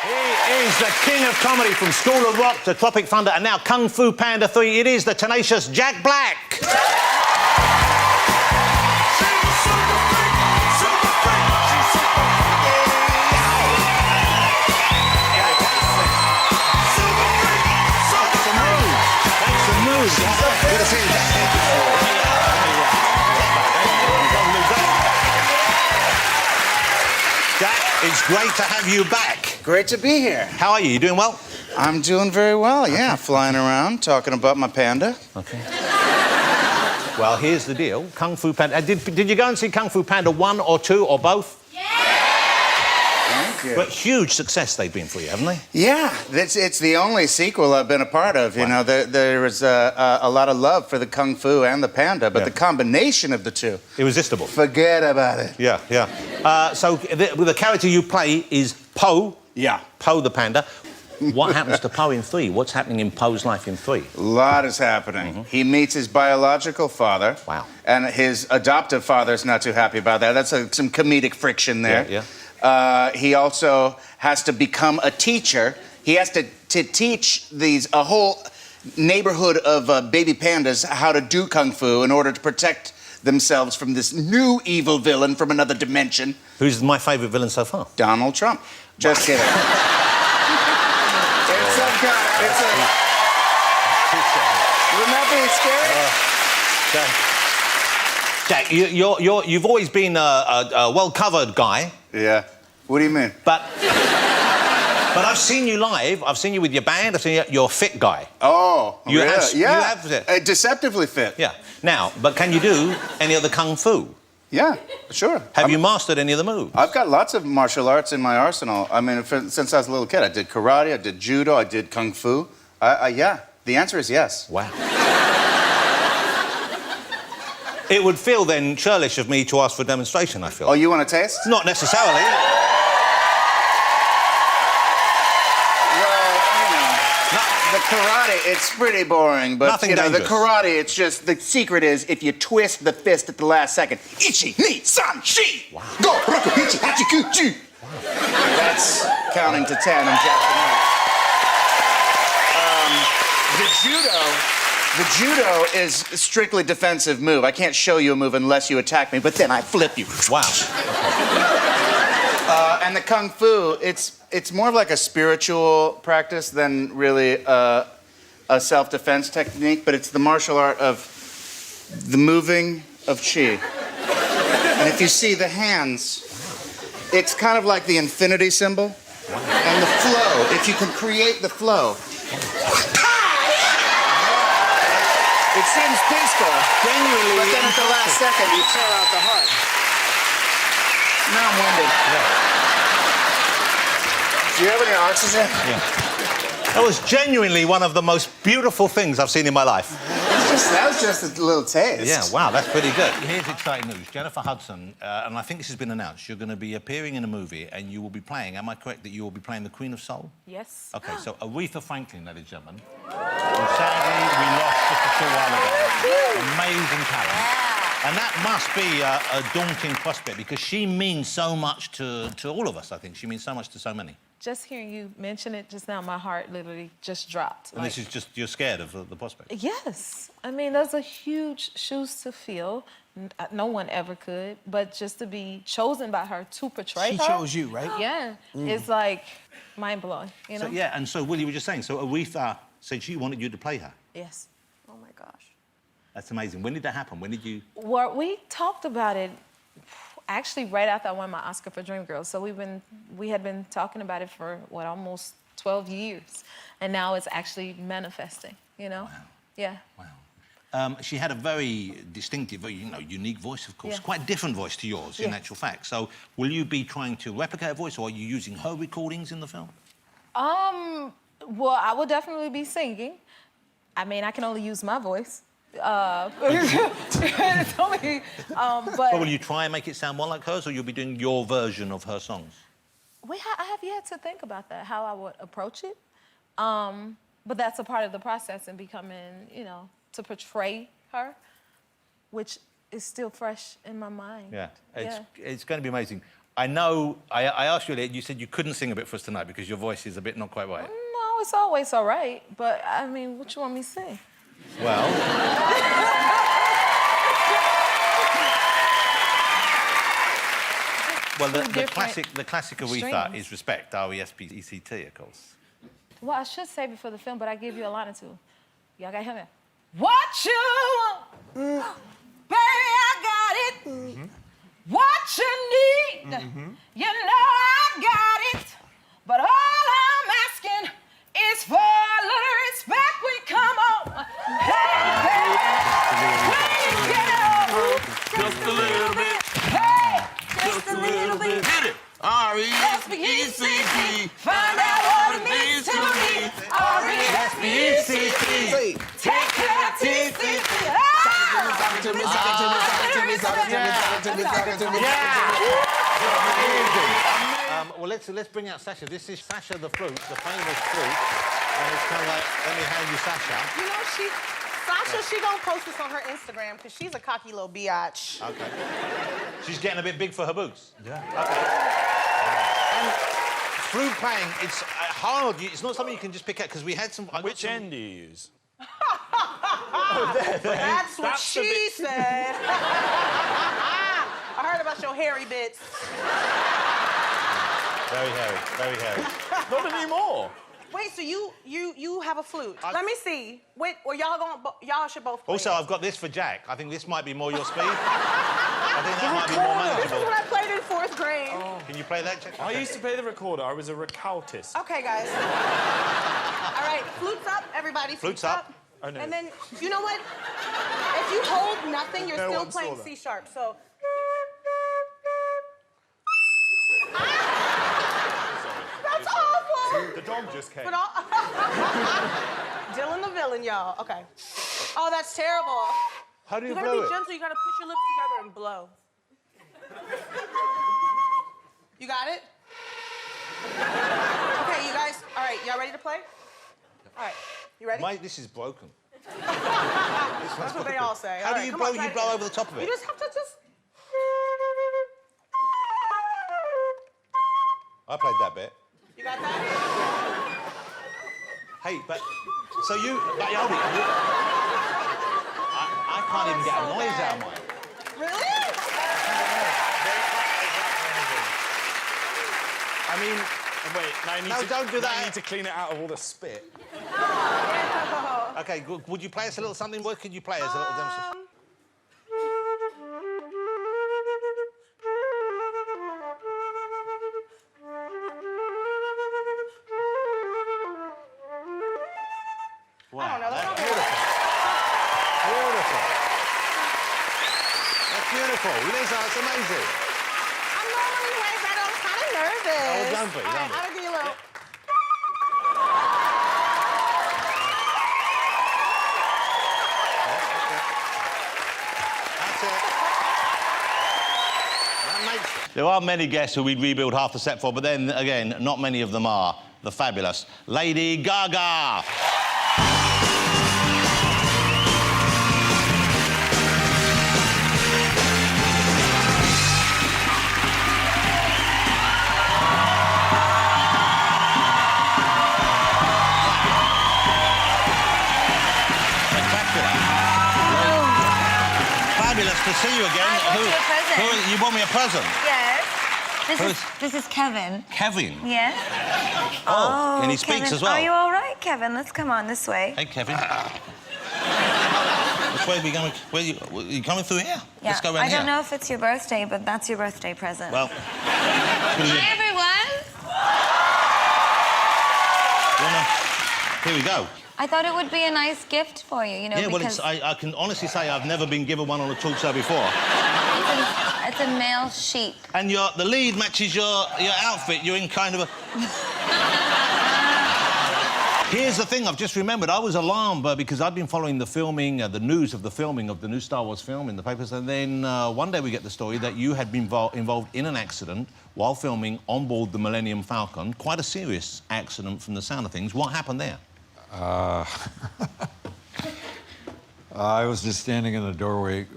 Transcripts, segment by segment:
He is the king of comedy from School of Rock to Tropic Thunder and now Kung Fu Panda 3. It is the tenacious Jack Black. Good to see you, Jack. Jack, it's great to have you back. Great to be here. How are you? You doing well? I'm doing very well, yeah. Flying around, talking about my panda. Okay. Well, here's the deal. Kung Fu Panda... Did you go and see Kung Fu Panda 1 or 2 or both? Thank you. But huge success they've been for you, haven't they? Yeah, it's the only sequel I've been a part of. You know, there was a lot of love for the Kung Fu and the Panda, but the combination of the two... Irresistible. Forget about it. Yeah, yeah. So the character you play is Po. Yeah. Po the Panda. What happens to Po in 3? What's happening in Po's life in 3? A lot is happening. He meets his biological father. Wow. And his adoptive father's not too happy about that. That's some comedic friction there. Yeah. He also has to become a teacher. He has to teach a whole neighborhood of baby pandas how to do Kung Fu in order to protect themselves from this new evil villain from another dimension. Who's my favourite villain so far? Donald Trump. Just kidding. Wouldn't that Jack, be scary? you've always been a well-covered guy. Yeah. What do you mean? But I've seen you live. I've seen you with your band. I've seen you. You're a fit guy. Oh, you really? have, yeah. You have deceptively fit. Yeah. Now, but can you do any of the Kung Fu? Yeah, sure. Have you mastered any of the moves? I've got lots of martial arts in my arsenal. I mean, since I was a little kid, I did karate, I did judo, I did Kung Fu. Yeah, the answer is yes. Wow. It would feel then churlish of me to ask for a demonstration, I feel. Oh, you want to taste? Not necessarily. The karate, it's pretty boring, but Nothing you know, dangerous. the karate, it's just, the secret is if you twist the fist at the last second. Ichi, ni, san, shi! Wow. Go, roku, ichi, hachi, ku, chu! Wow. That's counting to 10 in Japanese. The judo is a strictly defensive move. I can't show you a move unless you attack me, but then I flip you. Wow. And the Kung Fu, it's more of like a spiritual practice than really a self-defense technique, but it's the martial art of the moving of chi. And if you see the hands, it's kind of like the infinity symbol. And the flow, if you can create the flow. It seems peaceful, genuinely, but then at the last second, you tear out the heart. Now I'm winded. Yeah. Do you have any oxygen? Yeah. That was genuinely one of the most beautiful things I've seen in my life. That was just a little taste. Yeah, wow, that's pretty good. Here's exciting news. Jennifer Hudson, and I think this has been announced, you're going to be appearing in a movie and you will be playing, am I correct, that you will be playing the Queen of Soul? Yes. OK, so Aretha Franklin, ladies and gentlemen. And sadly, we lost just a short while ago. Amazing talent. Yeah. And that must be a daunting prospect because she means so much to all of us, I think. She means so much to so many. Just hearing you mention it just now, my heart literally just dropped. And this is just, you're scared of the prospect? Yes. I mean, those are huge shoes to fill. No one ever could, but just to be chosen by her to portray her. She chose you, right? Yeah. It's like mind-blowing, you know? So, yeah, and so Willie was just saying, so Aretha said she wanted you to play her. Yes. Oh, my gosh. That's amazing. When did that happen? When did you... Well, we talked about it actually right after I won my Oscar for Dreamgirls. So we had been talking about it for, what, almost 12 years. And now it's actually manifesting, you know? Wow. Yeah. Wow. She had a very distinctive, unique voice, of course. Yeah. Quite a different voice to yours, in actual fact. So will you be trying to replicate her voice, or are you using her recordings in the film? Well, I will definitely be singing. I mean, I can only use my voice. It's only, but will you try and make it sound more like hers, or you'll be doing your version of her songs? I have yet to think about that, how I would approach it. But that's a part of the process in becoming, to portray her, which is still fresh in my mind. Yeah, it's going to be amazing. I know, I asked you earlier, you said you couldn't sing a bit for us tonight because your voice is a bit not quite right. No, it's always all right. But, I mean, what you want me to say? Well... well, the classic Aretha is respect, R-E-S-P-E-C-T, of course. Well, I should say before the film, but I give you a line or two. Y'all gotta hear me. What you want, baby, I got it. What you need, you know I got it. But all I'm asking is for a little respect when you come on. Hey, baby, when you get old, just a little bit. Hey, just a little bit. Hit it. R-E-S-P-E-C-T. Find out what it means to me. R-E-S-P-E-C-T. Take care of T-C-T. Well, let's bring out Sasha. This is Sasha the Flute, the famous flute. And it's kind of like, let me hand you Sasha. You know, Sasha, she gonna post this on her Instagram because she's a cocky little biatch. Okay. She's getting a bit big for her boots. Yeah. Okay. And flute playing, it's hard. It's not something you can just pick out because we had some... Which end do you use? That's what she said. I heard about your hairy bits. Very hairy, very hairy. Not anymore. Wait, so you have a flute? Let me see. Wait, or y'all should both play. Also, I've got this for Jack. I think this might be more your speed. I think that might be more This manageable. is what I played in 4th grade. Oh. Can you play that, Jack? I used to play the recorder. I was a recautist. Okay, guys. All right, flutes up, everybody. Flutes up. Oh, no. And then, you know what? If you hold nothing, you're No still one saw playing that. C sharp, so... That's awful! The dog just came. But Dylan the villain, y'all. Okay. Oh, that's terrible. How do you You gotta blow be it? gentle. You gotta push your lips together and blow. You got it? Okay, you guys. All right, y'all ready to play? All right, you ready? Mate, this is broken. That's what they all say. How All do right, you come blow? on, try You it blow again. over the top of it. You just have to I played that bit. You got that? Hey, but so you, but Yobi, I can't even get a so noise bad. out of mine. Really? I mean, Wait, now I need No, to, don't do now I that. need to clean it out of all the spit. okay, good. Would you play us a little something? What could you play us a little demonstration? Wow, I don't know. That's that's not beautiful. Beautiful. That's beautiful. Lisa, that's amazing. I'm normally way better. I'm kind of nervous. Oh, don't be, All right, don't be. I'll give you a little. That's it. That makes... There are many guests who we'd rebuild half the set for, but then again, not many of them are the fabulous Lady Gaga. Fabulous to see you again. I bought you a present. You bought me a present? Yes. Who's- This is Kevin. Kevin. Yes. Oh, and he speaks Kevin. as well. Are you all right, Kevin? Let's come on this way. Hey, Kevin. Which way are we going? Where you coming through here? Yeah. Let's go around I here. don't know if it's your birthday, but that's your birthday present. Well, Hi, everyone. here we go. I thought it would be a nice gift for you, you know, Yeah, well, because I can honestly say I've never been given one on a talk show before. it's a male sheep. And the lead matches your outfit. You're in kind of a... Here's the thing, I've just remembered. I was alarmed because I'd been following the filming, the news of the filming of the new Star Wars film in the papers, and then one day we get the story that you had been involved in an accident while filming on board the Millennium Falcon. Quite a serious accident from the sound of things. What happened there? I was just standing in the doorway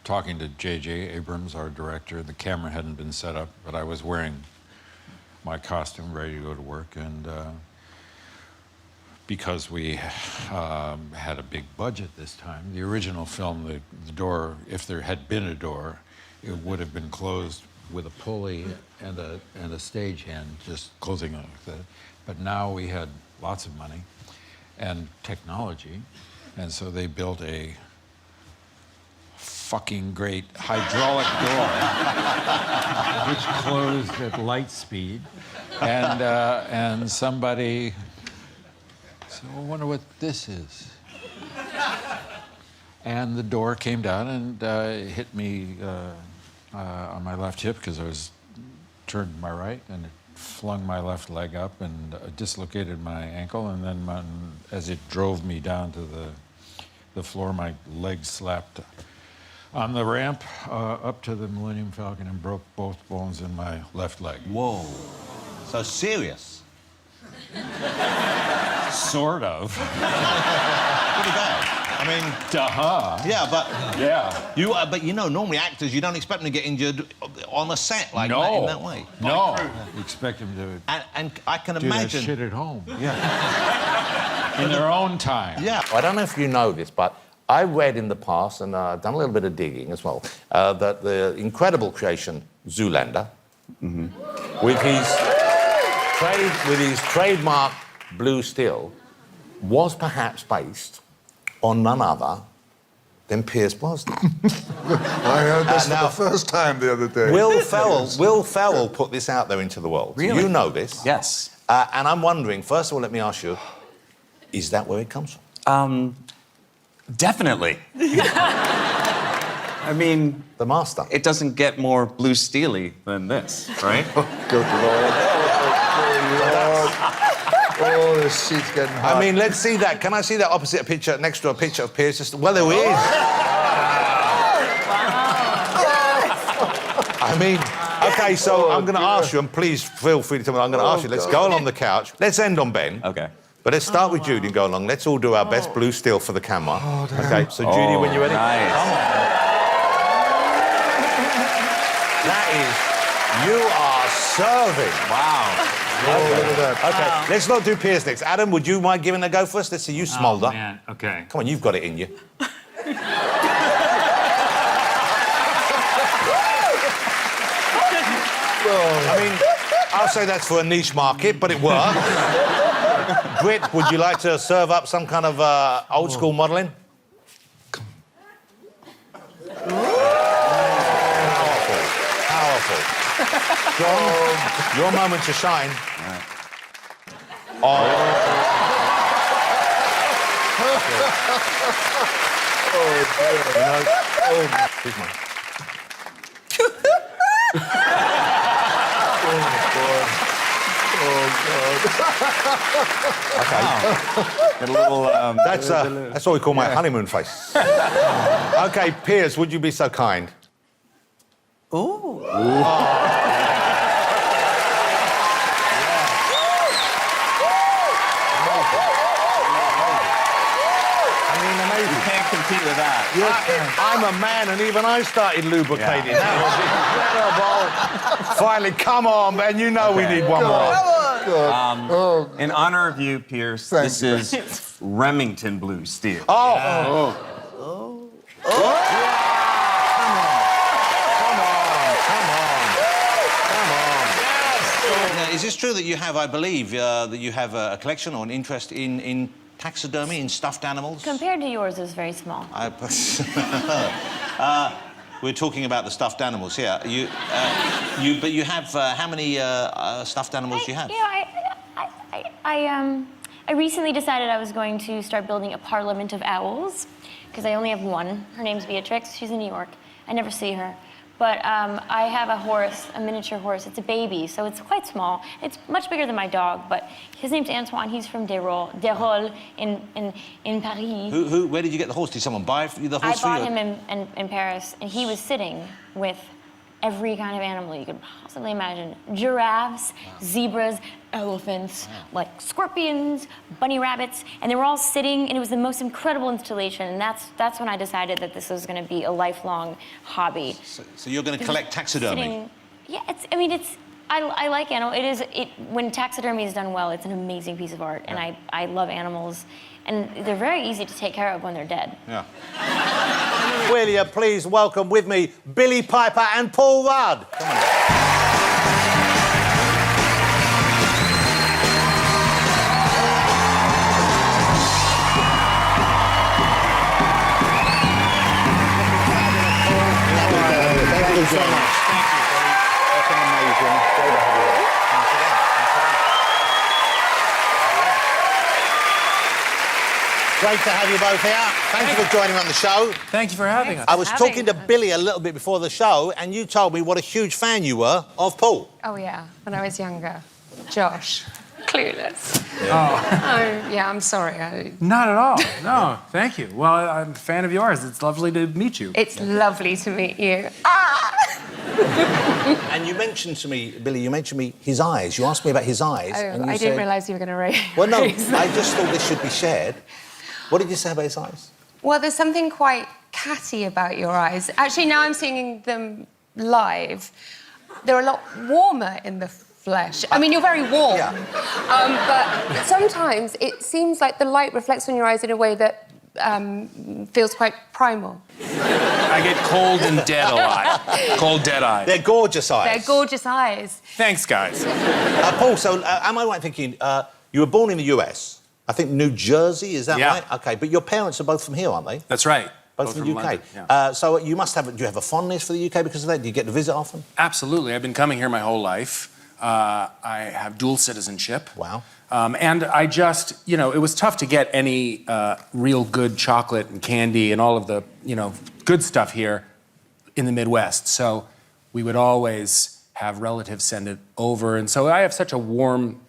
talking to J.J. Abrams, our director. The camera hadn't been set up, but I was wearing my costume, ready to go to work. And because we had a big budget this time, the original film, the door, if there had been a door, it would have been closed with a pulley and a stagehand just closing it like that. But now we had lots of money and technology, and so they built a fucking great hydraulic door which closed at light speed, and somebody said, "I wonder what this is." And the door came down and hit me on my left hip because I was turned to my right, and it flung my left leg up and dislocated my ankle, and then as it drove me down to the floor, my leg slapped on the ramp up to the Millennium Falcon and broke both bones in my left leg. Whoa. So serious. Sort of. Pretty bad. I mean, yeah, but but you know, normally actors, you don't expect them to get injured on a set like that in that way. No, you expect them to and I can do imagine that shit at home. Yeah. In their own time. Yeah. I don't know if you know this, but I read in the past, and I've done a little bit of digging as well, that the incredible creation Zoolander, with his trademark blue steel, was perhaps based on none other than Pierce Brosnan. I heard this for the first time the other day. Will Ferrell put this out there into the world. Really? You know this. Yes. And I'm wondering, first of all, let me ask you, is that where it comes from? Definitely. I mean... The master. It doesn't get more blue steely than this, right? Good Lord. Oh, the seat's getting hot. I mean, let's see that. Can I see that opposite picture, next to a picture of Pierce? Well, there he is. I mean, okay, so I'm going to ask you, and please feel free to tell me. I'm going to ask you. Let's go along the couch. Let's end on Ben. Okay. But let's start with Judy and go along. Let's all do our best blue steel for the camera. Okay, so Judy, when you're ready. Nice. Come on. That is, you are serving. Wow. Okay. Look at that. Okay, let's not do Pierce next. Adam, would you mind giving a go first? Let's see you smoulder. Oh, man. Okay. Come on, you've got it in you. I mean, I'll say that's for a niche market, but it worked. Grit, would you like to serve up some kind of old school modelling? Powerful. John, your moment to shine. Oh. Here's mine. Okay. Got a little, That's what we call my honeymoon face. Okay, Piers, would you be so kind? Ooh. You can't compete with that. I'm a man, and even I started lubricating. Yeah. That was incredible. Finally, come on, man. You know we need one more. In honor of you, Pierce, this is Remington blue steel. Oh. Now, is this true that you have, I believe, that you have a collection or an interest in taxidermy, in stuffed animals? Compared to yours, it's very small. We're talking about the stuffed animals here. But you have how many stuffed animals do you have? I recently decided I was going to start building a parliament of owls because I only have one. Her name's Beatrix. She's in New York. I never see her. But I have a horse, a miniature horse. It's a baby, so it's quite small. It's much bigger than my dog, but his name's Antoine. He's from Derol in Paris. Where did you get the horse? Did someone buy the horse for you? I bought him in Paris, and he was sitting with every kind of animal you could possibly imagine. Giraffes, zebras, elephants, like scorpions, bunny rabbits, and they were all sitting, and it was the most incredible installation, and that's when I decided that this was going to be a lifelong hobby. So you're going to collect taxidermy? I like animals. When taxidermy is done well, it's an amazing piece of art, and I love animals, and they're very easy to take care of when they're dead. Yeah. Will you please welcome with me Billy Piper and Paul Rudd? Come on. Thank you so much. Thank you, Billy. That's an amazing. Great to have you here. Thanks again. Great to have you both here. Thank you for joining me on the show. Thank you for having us. I was talking to Billy a little bit before the show, and you told me what a huge fan you were of Paul. Oh, yeah, when I was younger. Josh. Clueless. Oh. Yeah, I'm sorry. Not at all. No, thank you. Well, I'm a fan of yours. It's lovely to meet you. It's lovely to meet you. And you mentioned to me, Billy, his eyes. You asked me about his eyes. Oh, and you I said, didn't realise you were going to raise. Well, no, I just thought this should be shared. What did you say about his eyes? Well, there's something quite catty about your eyes. Actually, now I'm seeing them live. They're a lot warmer in the flesh. I mean, you're very warm. Yeah. But sometimes it seems like the light reflects on your eyes in a way that feels quite primal. I get cold and dead a lot. Cold, dead eyes. They're gorgeous eyes. They're gorgeous eyes. Thanks, guys. Paul, so am I right in thinking you were born in the US? I think New Jersey, is that right? OK, but your parents are both from here, aren't they? That's right. Both from the UK. London, yeah. So do you have a fondness for the UK because of that? Do you get to visit often? Absolutely. I've been coming here my whole life. I have dual citizenship. Wow. And I just, it was tough to get any real good chocolate and candy and all of the, good stuff here in the Midwest. So we would always have relatives send it over. And so I have such a warm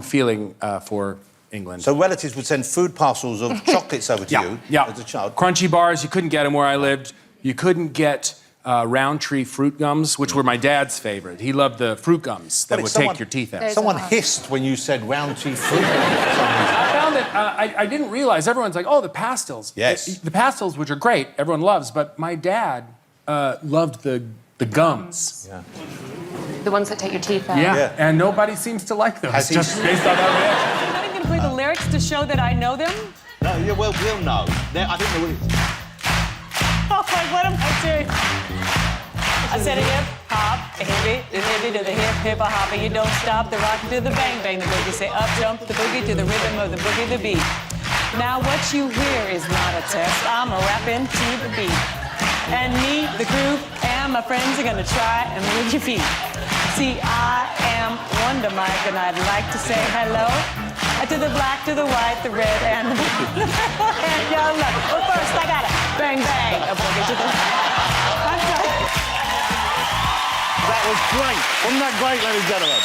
feeling for England. So relatives would send food parcels of chocolates over to you as a child? Crunchy bars, you couldn't get them where I lived. You couldn't get Roundtree fruit gums, which were my dad's favorite. He loved the fruit gums that would take your teeth out. Someone hissed when you said Roundtree fruit gums. I found that I didn't realize, everyone's like, oh, the pastils. Yes. The pastils, which are great, everyone loves, but my dad loved the gums. Yeah. The ones that take your teeth out. Yeah, and nobody seems to like them. It's just based on that reaction. I'm not going to play the lyrics to show that I know them. No, we'll know. I think they will. Oh, what am I doing? I said a hip hop, a hippie, the hippie to the hip a hopper. You don't stop the rock to the bang bang the boogie. Say up jump the boogie to the rhythm of the boogie the beat. Now what you hear is not a test. I'm a rapping to the beat. And me, the group, and my friends are gonna try and move your feet. See, I am Wonder Mike, and I'd like to say hello to the black, to the white, the red, and the blue, and yellow. But first, I gotta bang bang a boogie to the. That was great. Wasn't that great, ladies and gentlemen?